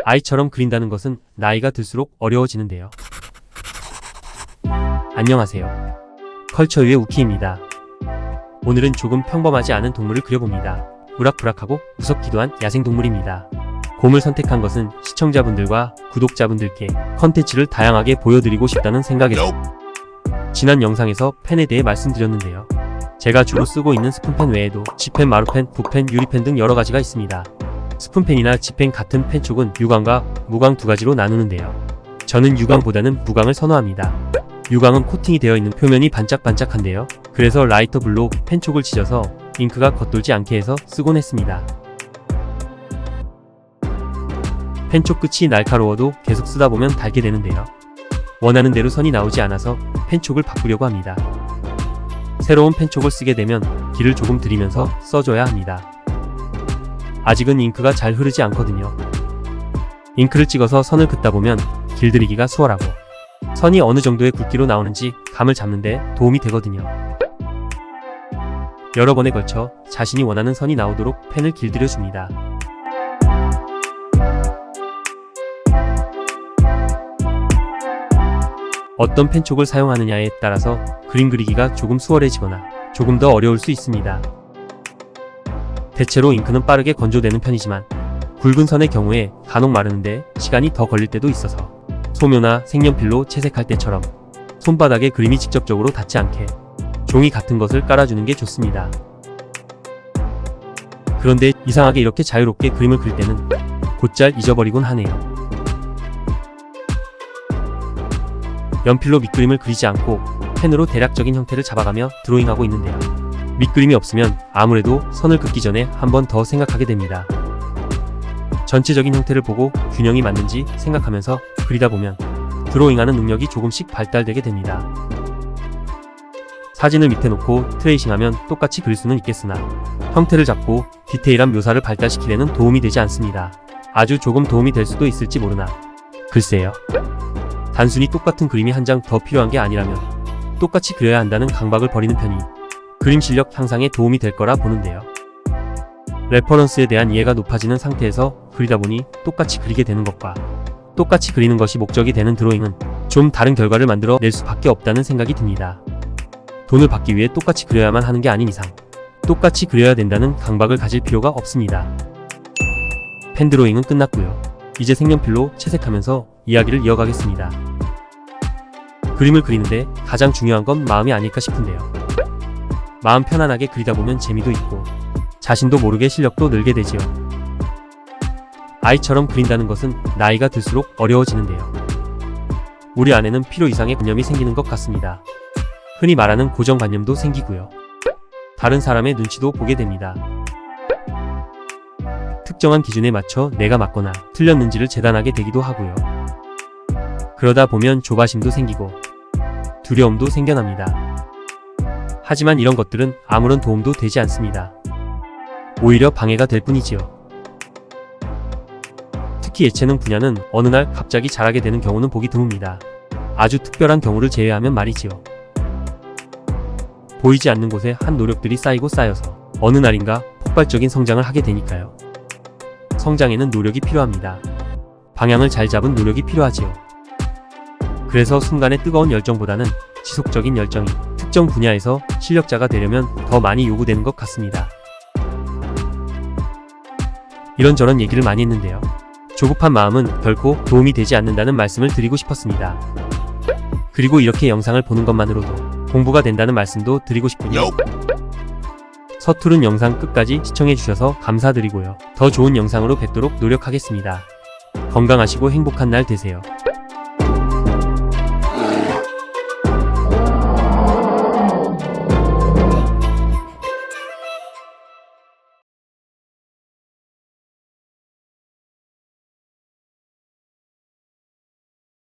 아이처럼 그린다는 것은 나이가 들수록 어려워지는데요. 안녕하세요. 컬처 위의 우키입니다. 오늘은 조금 평범하지 않은 동물을 그려봅니다. 우락부락하고 무섭기도 한 야생동물입니다. 곰을 선택한 것은 시청자분들과 구독자분들께 컨텐츠를 다양하게 보여드리고 싶다는 생각에서 지난 영상에서 펜에 대해 말씀드렸는데요. 제가 주로 쓰고 있는 스푼펜 외에도 G펜, 마루펜, 붓펜, 유리펜 등 여러가지가 있습니다. 스푼펜이나 G펜 같은 펜 쪽은 유광과 무광 두 가지로 나누는데요. 저는 유광보다는 무광을 선호합니다. 유광은 코팅이 되어 있는 표면이 반짝반짝한데요. 그래서 라이터 블루 펜 쪽을 지져서 잉크가 겉돌지 않게 해서 쓰곤 했습니다. 펜 쪽 끝이 날카로워도 계속 쓰다 보면 닳게 되는데요. 원하는 대로 선이 나오지 않아서 펜 쪽을 바꾸려고 합니다. 새로운 펜 쪽을 쓰게 되면 길을 조금 들이면서 써줘야 합니다. 아직은 잉크가 잘 흐르지 않거든요. 잉크를 찍어서 선을 긋다 보면 길들이기가 수월하고 선이 어느 정도의 굵기로 나오는지 감을 잡는데 도움이 되거든요. 여러 번에 걸쳐 자신이 원하는 선이 나오도록 펜을 길들여줍니다. 어떤 펜 쪽을 사용하느냐에 따라서 그림 그리기가 조금 수월해지거나 조금 더 어려울 수 있습니다. 대체로 잉크는 빠르게 건조되는 편이지만 굵은 선의 경우에 간혹 마르는데 시간이 더 걸릴 때도 있어서 소묘나 색연필로 채색할 때처럼 손바닥에 그림이 직접적으로 닿지 않게 종이 같은 것을 깔아주는 게 좋습니다. 그런데 이상하게 이렇게 자유롭게 그림을 그릴 때는 곧잘 잊어버리곤 하네요. 연필로 밑그림을 그리지 않고 펜으로 대략적인 형태를 잡아가며 드로잉하고 있는데요. 밑그림이 없으면 아무래도 선을 긋기 전에 한 번 더 생각하게 됩니다. 전체적인 형태를 보고 균형이 맞는지 생각하면서 그리다 보면 드로잉하는 능력이 조금씩 발달되게 됩니다. 사진을 밑에 놓고 트레이싱하면 똑같이 그릴 수는 있겠으나 형태를 잡고 디테일한 묘사를 발달시키려는 도움이 되지 않습니다. 아주 조금 도움이 될 수도 있을지 모르나 글쎄요. 단순히 똑같은 그림이 한 장 더 필요한 게 아니라면 똑같이 그려야 한다는 강박을 버리는 편이 그림 실력 향상에 도움이 될 거라 보는데요. 레퍼런스에 대한 이해가 높아지는 상태에서 그리다 보니 똑같이 그리게 되는 것과 똑같이 그리는 것이 목적이 되는 드로잉은 좀 다른 결과를 만들어 낼 수밖에 없다는 생각이 듭니다. 돈을 받기 위해 똑같이 그려야만 하는 게 아닌 이상 똑같이 그려야 된다는 강박을 가질 필요가 없습니다. 펜 드로잉은 끝났고요. 이제 색연필로 채색하면서 이야기를 이어가겠습니다. 그림을 그리는데 가장 중요한 건 마음이 아닐까 싶은데요. 마음 편안하게 그리다 보면 재미도 있고 자신도 모르게 실력도 늘게 되지요. 아이처럼 그린다는 것은 나이가 들수록 어려워지는데요. 우리 안에는 필요 이상의 관념이 생기는 것 같습니다. 흔히 말하는 고정관념도 생기고요. 다른 사람의 눈치도 보게 됩니다. 특정한 기준에 맞춰 내가 맞거나 틀렸는지를 재단하게 되기도 하고요. 그러다 보면 조바심도 생기고 두려움도 생겨납니다. 하지만 이런 것들은 아무런 도움도 되지 않습니다. 오히려 방해가 될 뿐이지요. 특히 예체능 분야는 어느 날 갑자기 잘하게 되는 경우는 보기 드뭅니다. 아주 특별한 경우를 제외하면 말이지요. 보이지 않는 곳에 한 노력들이 쌓이고 쌓여서 어느 날인가 폭발적인 성장을 하게 되니까요. 성장에는 노력이 필요합니다. 방향을 잘 잡은 노력이 필요하지요. 그래서 순간의 뜨거운 열정보다는 지속적인 열정이 특정 분야에서 실력자가 되려면 더 많이 요구되는 것 같습니다. 이런저런 얘기를 많이 했는데요. 조급한 마음은 결코 도움이 되지 않는다는 말씀을 드리고 싶었습니다. 그리고 이렇게 영상을 보는 것만으로도 공부가 된다는 말씀도 드리고 싶군요. 서투른 영상 끝까지 시청해주셔서 감사드리고요. 더 좋은 영상으로 뵙도록 노력하겠습니다. 건강하시고 행복한 날 되세요.